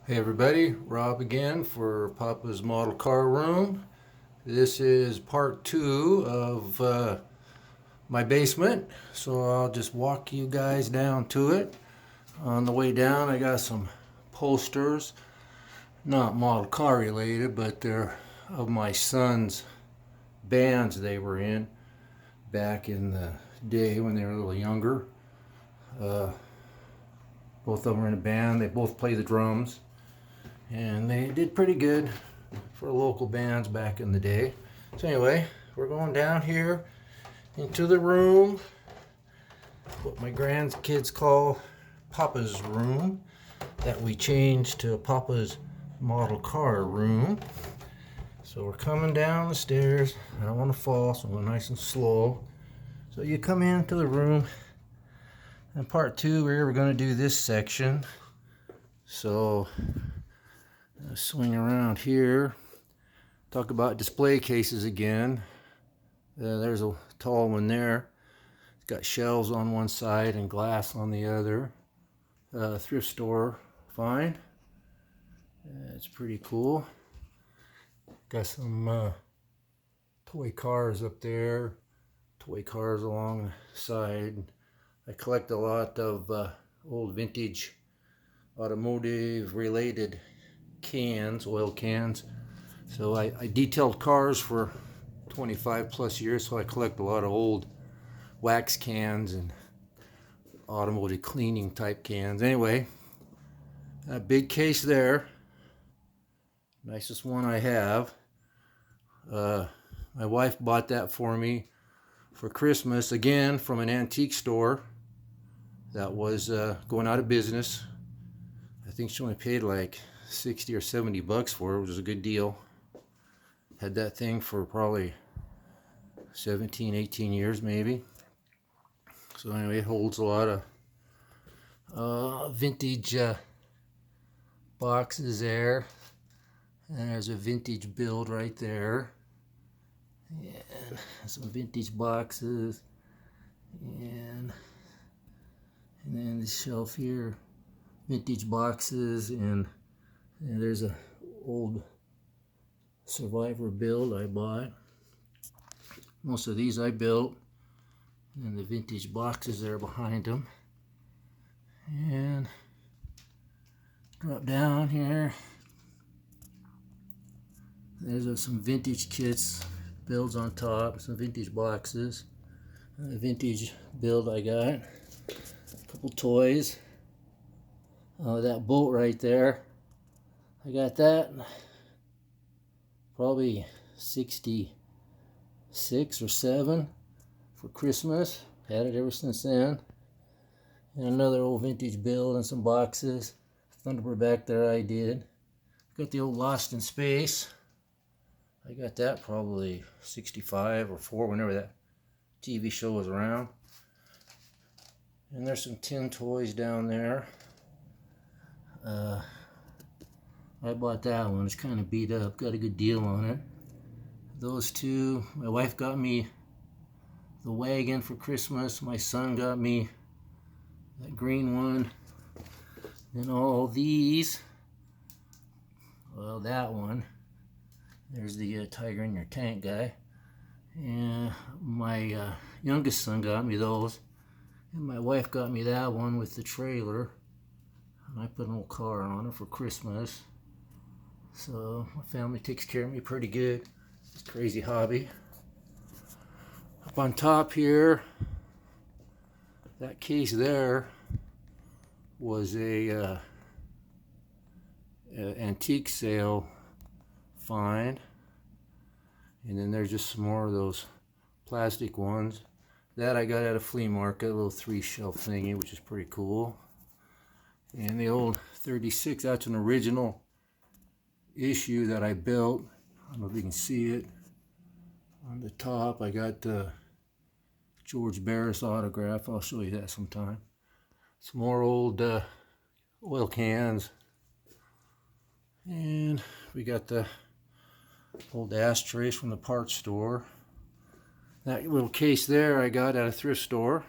Hey everybody, Rob again for Papa's Model Car Room. This is part two of my basement, so I'll just walk you guys down to it. On the way down I got some posters, not model car related, but they're of my son's bands they were in back in the day when they were a little younger. Both of them were in a band, they both play the drums. And they did pretty good for local bands back in the day. So anyway, we're going down here into the room, what my grandkids call Papa's room, that we changed to Papa's model car room. So we're coming down the stairs. I don't want to fall, so I'm going nice and slow. So you come into the room. In part two, we're going to do this section. So swing around here, talk about display cases again. There's a tall one there. It's got shelves on one side and glass on the other. Thrift store find. It's pretty cool. Got some toy cars up there, toy cars along the side. I collect a lot of old vintage automotive related cans, oil cans. So I detailed cars for 25 plus years, so I collect a lot of old wax cans and automotive cleaning type cans. Anyway, a big case there, nicest one I have. My wife bought that for me for Christmas, again from an antique store that was going out of business. I think she only paid like 60 or 70 bucks for it, which was a good deal. Had that thing for probably 17, 18 years maybe. So anyway, it holds a lot of vintage boxes there. And there's a vintage build right there. And some vintage boxes. And then the shelf here, vintage boxes, and there's a old Survivor build I bought. Most of these I built, and the vintage boxes there behind them. And drop down here. There's some vintage kits, builds on top, some vintage boxes. A vintage build I got. A couple toys. That boat right there, I got that probably 66 or 7 for Christmas. Had it ever since then. And another old vintage build and some boxes. Thunderbird back there I did. Got the old Lost in Space. I got that probably 65 or 4, whenever that TV show was around. And there's some tin toys down there. I bought that one. It's kind of beat up. Got a good deal on it. Those two. My wife got me the wagon for Christmas. My son got me that green one. And all these. Well, that one. There's the tiger in your tank guy. And my youngest son got me those. And my wife got me that one with the trailer. And I put an old car on it for Christmas. So my family takes care of me pretty good. It's a crazy hobby. Up on top here, that case there was a antique sale find. And then there's just some more of those plastic ones. That I got at a flea market, a little 3-shelf thingy, which is pretty cool. And the old 36, that's an original issue that I built. I don't know if you can see it. On the top, I got George Barris autograph. I'll show you that sometime. Some more old oil cans. And we got the old ashtrays from the parts store. That little case there I got at a thrift store.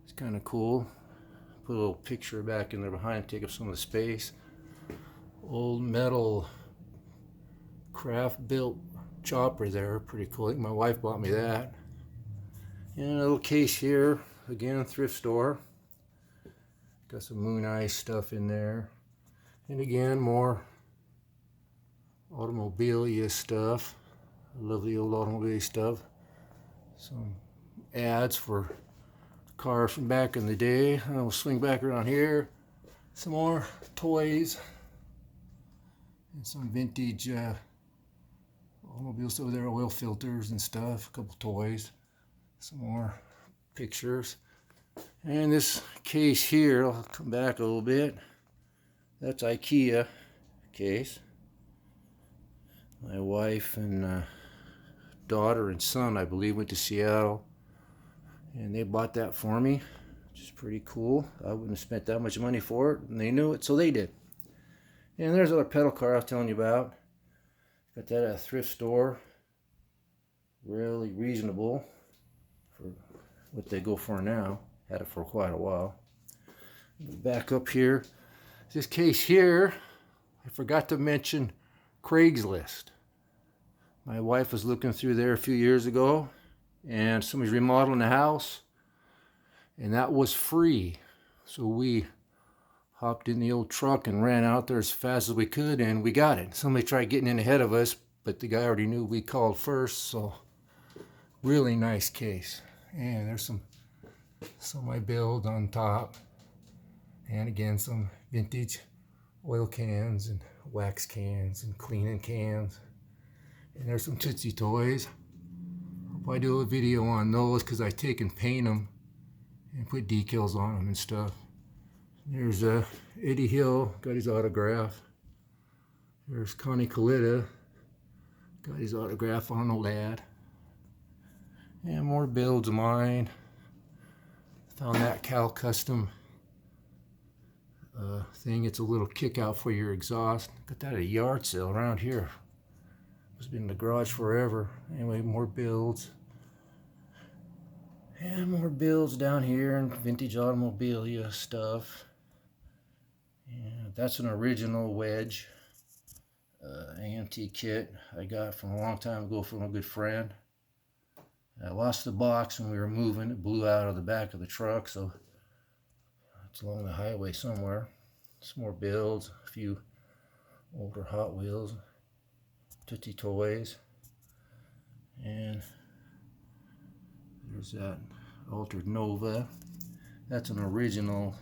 It's kind of cool. Put a little picture back in there behind, take up some of the space. old metal craft built chopper there. Pretty cool. I think my wife bought me that. And a little case here, again, thrift store. Got some Moon Ice stuff in there. And again, more automobilia stuff. I love the old automobile stuff. Some ads for cars from back in the day. I'll swing back around here. Some more toys. And some vintage automobile stuff there, oil filters and stuff. A couple toys. Some more pictures. And this case here, I'll come back a little bit. That's IKEA case. My wife and daughter and son, I believe, went to Seattle. And they bought that for me, which is pretty cool. I wouldn't have spent that much money for it, and they knew it, so they did. And there's our pedal car I was telling you about. Got that at a thrift store. Really reasonable for what they go for now. Had it for quite a while. Back up here. This case here, I forgot to mention Craigslist. My wife was looking through there a few years ago, and somebody's remodeling the house, and that was free. So we hopped in the old truck and ran out there as fast as we could, and we got it. Somebody tried getting in ahead of us, but the guy already knew we called first, so really nice case. And there's some of my build on top, and again some vintage oil cans and wax cans and cleaning cans. And there's some Tootsie toys. Hope I do a video on those because I take and paint them and put decals on them and stuff. There's Eddie Hill, got his autograph. There's Connie Coletta, got his autograph on a lad. And more builds of mine. Found that Cal Custom thing. It's a little kick out for your exhaust. Got that at a yard sale around here. It's been in the garage forever. Anyway, more builds. And more builds down here and vintage automobilia stuff. And that's an original wedge AMT kit I got from a long time ago from a good friend. I lost the box when we were moving. It blew out of the back of the truck, so it's along the highway somewhere. Some more builds, a few older Hot Wheels, Tootsie toys, and there's that altered Nova. That's an original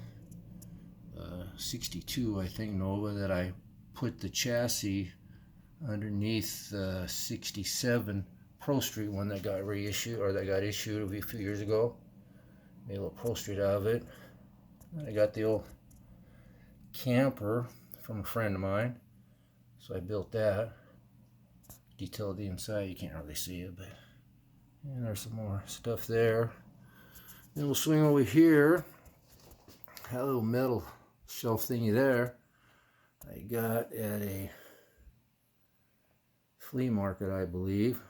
62, I think, Nova that I put the chassis underneath 67 Pro Street one that got reissued, or that got issued a few years ago. Made a little Pro Street out of it. And I got the old camper from a friend of mine, so I built that. Detailed the inside, you can't really see it, but and there's some more stuff there. Then we'll swing over here. That little metal shelf thingy there, I got at a flea market, I believe.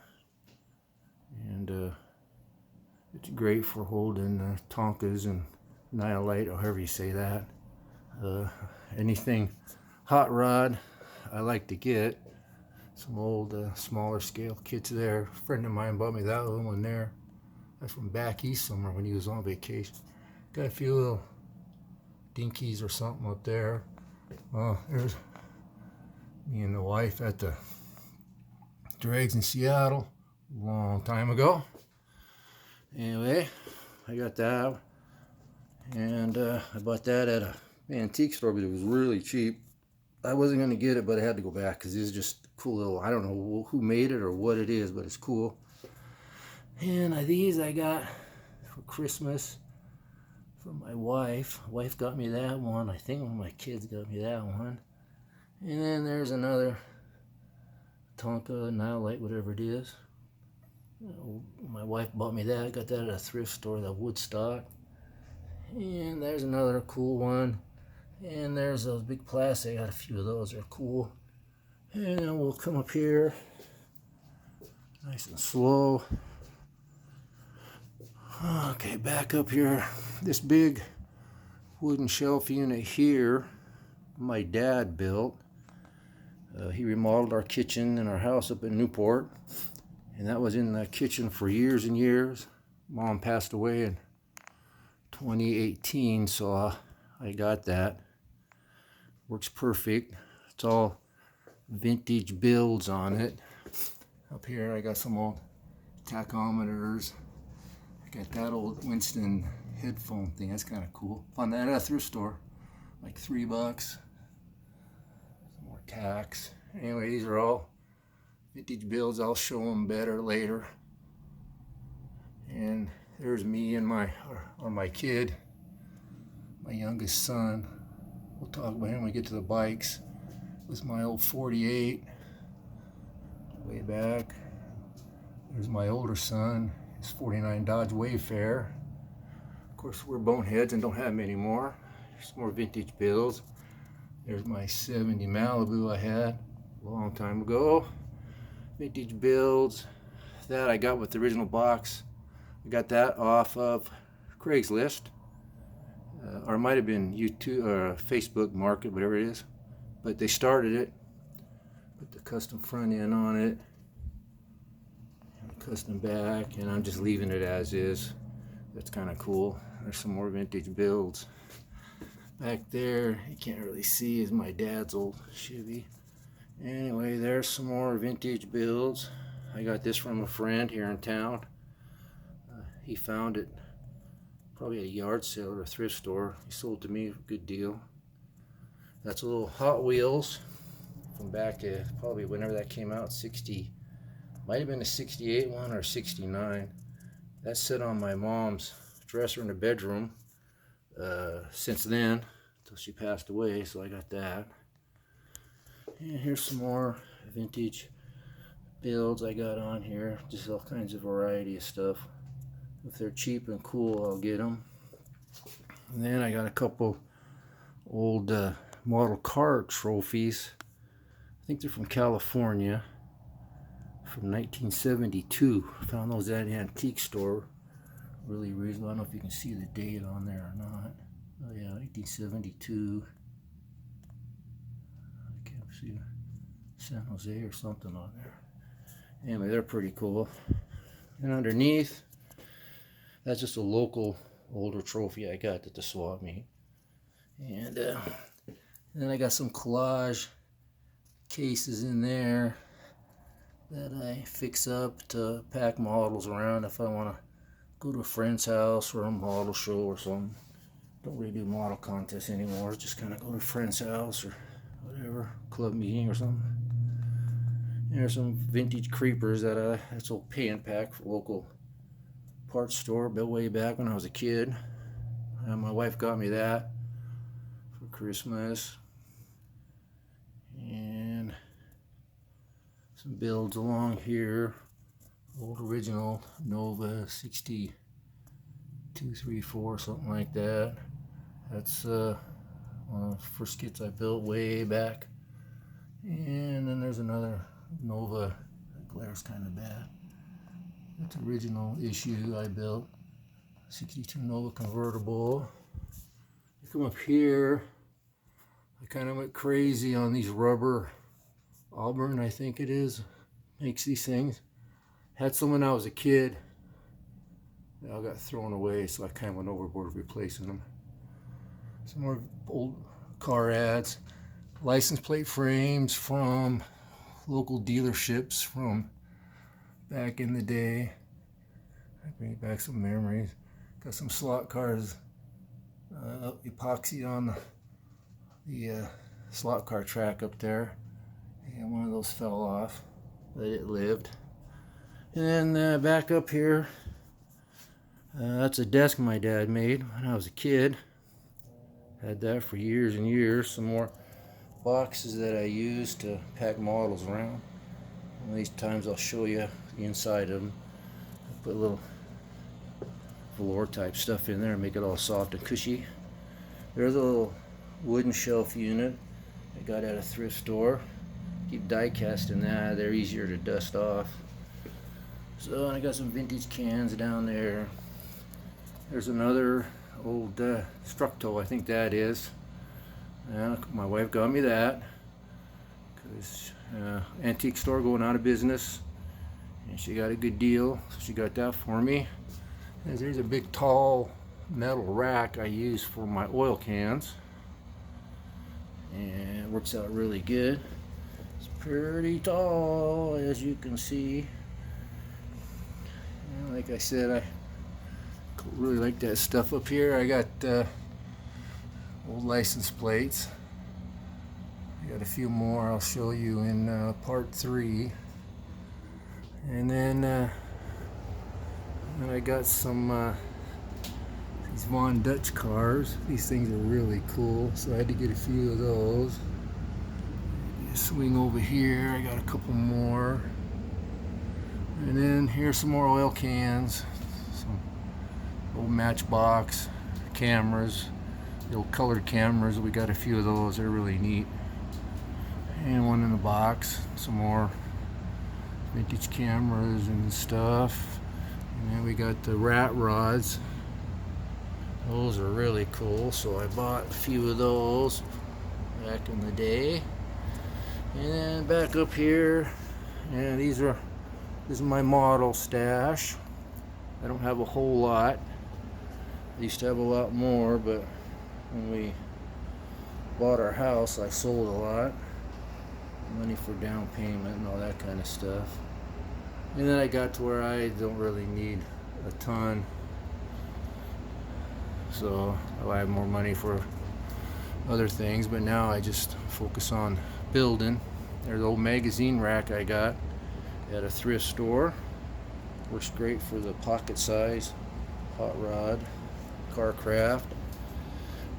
And it's great for holding Tonkas and Nylite, or however you say that. Anything hot rod I like to get. Some old smaller scale kits there. A friend of mine bought me that little one there. That's from back east somewhere when he was on vacation. Got a few little dinkies or something up there. There's me and the wife at the Drags in Seattle a long time ago. Anyway, I got that, and I bought that at an antique store, but it was really cheap. I wasn't going to get it, but I had to go back because it's just a cool little, I don't know who made it or what it is, but it's cool. And these I got for Christmas from my wife. My wife got me that one. I think one of my kids got me that one. And then there's another Tonka, Nylite, whatever it is. My wife bought me that. I got that at a thrift store, that Woodstock. And there's another cool one. And there's those big plastic. I got a few of those. They're cool. And then we'll come up here, nice and slow. Okay, back up here. This big wooden shelf unit here, my dad built. He remodeled our kitchen in our house up in Newport, and that was in the kitchen for years and years. Mom passed away in 2018, so I got that. Works perfect. It's all vintage builds on it. Up here I got some old tachometers. I got that old Winston headphone thing. That's kind of cool. Found that at a thrift store, like $3. Some more tacks. Anyway, these are all vintage builds. I'll show them better later. And there's me and my kid, my youngest son. We'll talk about him when we get to the bikes. This is my old 48, way back. There's my older son, his 49 Dodge Wayfarer. Of course, we're boneheads and don't have them anymore. There's more vintage builds. There's my 70 Malibu I had a long time ago. Vintage builds. That I got with the original box. I got that off of Craigslist. Or it might have been YouTube or Facebook Market, whatever it is. But they started it. Put the custom front end on it. Custom back, and I'm just leaving it as is. That's kind of cool. There's some more vintage builds. Back there, you can't really see, is my dad's old Chevy. Anyway, there's some more vintage builds. I got this from a friend here in town. He found it probably at a yard sale or a thrift store. He sold it to me, a good deal. That's a little Hot Wheels from back probably whenever that came out, 60. Might have been a 68 one or 69. That's sit on my mom's dresser in the bedroom since then, until she passed away, so I got that. And here's some more vintage builds I got on here. Just all kinds of variety of stuff. If they're cheap and cool, I'll get them. And then I got a couple old model car trophies. I think they're from California. From 1972. Found those at an antique store. Really reasonable. I don't know if you can see the date on there or not. Oh yeah, 1972. I can't see San Jose or something on there. Anyway, they're pretty cool. And underneath, that's just a local older trophy I got at the swap meet. And then I got some collage cases in there that I fix up to pack models around if I want to go to a friend's house or a model show or something. Don't really do model contests anymore. Just kind of go to a friend's house or whatever, club meeting or something. And there's some vintage creepers that's old pay and pack for local parts store built way back when I was a kid. My wife got me that for Christmas. And some builds along here. Old original Nova 6234, something like that. That's one of the first kits I built way back. And then there's another Nova. The glare's kind of bad. That's original issue I built. 62 Nova convertible. I come up here. I kind of went crazy on these rubber. Auburn, I think it is, makes these things. Had some when I was a kid. They all got thrown away, so I kind of went overboard replacing them. Some more old car ads. License plate frames from local dealerships from back in the day. I bring back some memories. Got some slot cars, epoxy on the slot car track up there. And one of those fell off, but it lived. And then back up here, that's a desk my dad made when I was a kid. Had that for years and years. Some more boxes that I use to pack models around. One of these times I'll show you the inside of them. I put a little velour type stuff in there and make it all soft and cushy. There's a little wooden shelf unit I got at a thrift store. Keep die casting that, they're easier to dust off. So I got some vintage cans down there. There's another old Structo, I think that is. And my wife got me that This antique store going out of business, and she got a good deal, so she got that for me. And there's a big tall metal rack I use for my oil cans, and it works out really good. It's pretty tall, as you can see. And like I said, I really like that stuff up here. I got old license plates. I got a few more I'll show you in part 3. And then I got some these Von Dutch cars. These things are really cool, so I had to get a few of those. Swing over here, I got a couple more. And then here's some more oil cans, some old Matchbox cameras, the old colored cameras. We got a few of those, they're really neat. And one in the box, some more vintage cameras and stuff. And then we got the rat rods. Those are really cool, so I bought a few of those back in the day. And then back up here, and this is my model stash. I don't have a whole lot. I used to have a lot more, but when we bought our house, I sold a lot. Money for down payment and all that kind of stuff. And then I got to where I don't really need a ton, so I have more money for other things, but now I just focus on building. There's the old magazine rack I got at a thrift store. Works great for the pocket size hot rod, car craft.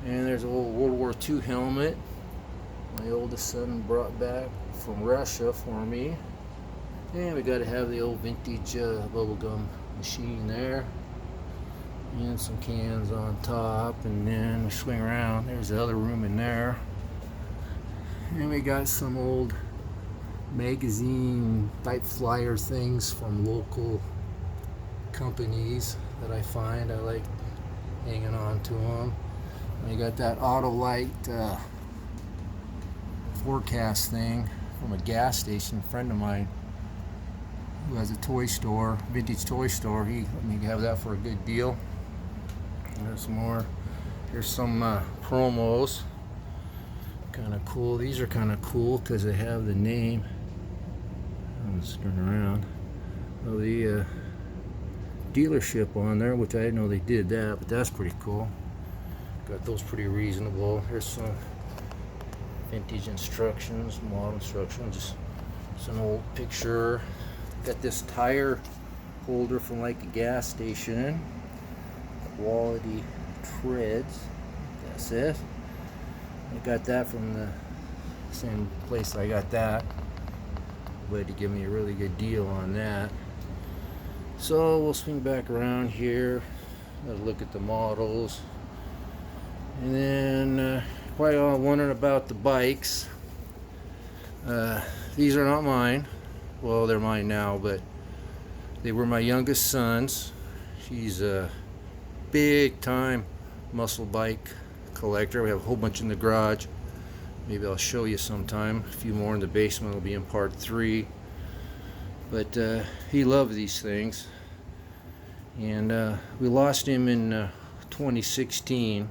And there's an old World War II helmet my oldest son brought back from Russia for me. And we got to have the old vintage bubblegum machine there, and some cans on top. And then we swing around, there's the other room in there, and we got some old magazine type flyer things from local companies that I find. I like hanging on to them. We got that Autolite forecast thing from a gas station. A friend of mine who has a toy store, vintage toy store, he let me have that for a good deal. And there's some more. Here's some promos. Kind of cool. These are kind of cool because they have the name. I'm just turn around. Oh, the dealership on there, which I didn't know they did that, but that's pretty cool. Got those pretty reasonable. Here's some vintage instructions, model instructions. Just some old picture. Got this tire holder from like a gas station. Quality treads. That's it. I got that from the same place I got that. Way to give me a really good deal on that. So we'll swing back around here. Let's look at the models. And then probably all wondering about the bikes. These are not mine. Well, they're mine now, but they were my youngest son's. He's a big time muscle bike collector. We have a whole bunch in the garage. Maybe I'll show you sometime. A few more in the basement will be in part 3. But he loved these things. And we lost him in 2016.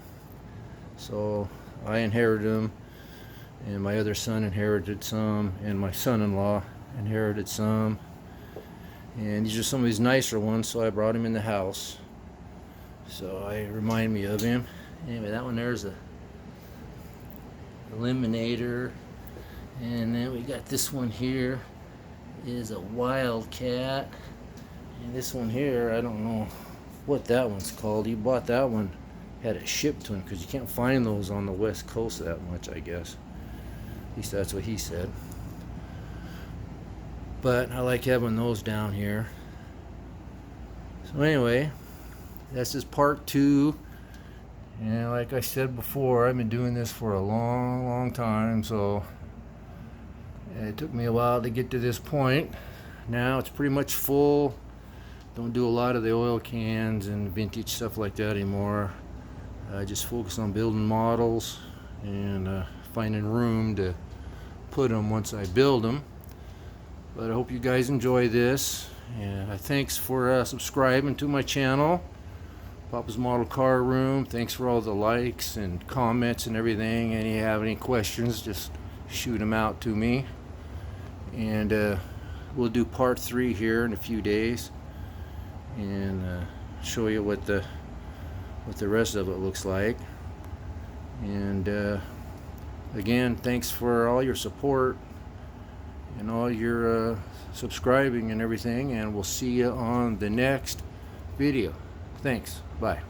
So I inherited them, and my other son inherited some, and my son-in-law inherited some. And these are some of these nicer ones, so I brought him in the house. So I remind me of him. Anyway, that one there's a Eliminator. And then we got this one here is a Wildcat. And this one here, I don't know what that one's called. He bought that one, had it shipped to him, because you can't find those on the West Coast that much, I guess. At least that's what he said. But I like having those down here. So anyway, that's just part 2. And like I said before, I've been doing this for a long time, so it took me a while to get to this point. Now it's pretty much full. Don't do a lot of the oil cans and vintage stuff like that anymore. I just focus on building models and finding room to put them once I build them. But I hope you guys enjoy this, and thanks for subscribing to my channel, Papa's Model Car Room. Thanks for all the likes and comments and everything, and if you have any questions, just shoot them out to me, and we'll do part 3 here in a few days, and show you what the rest of it looks like. And again, thanks for all your support and all your subscribing and everything, and we'll see you on the next video. Thanks. Bye.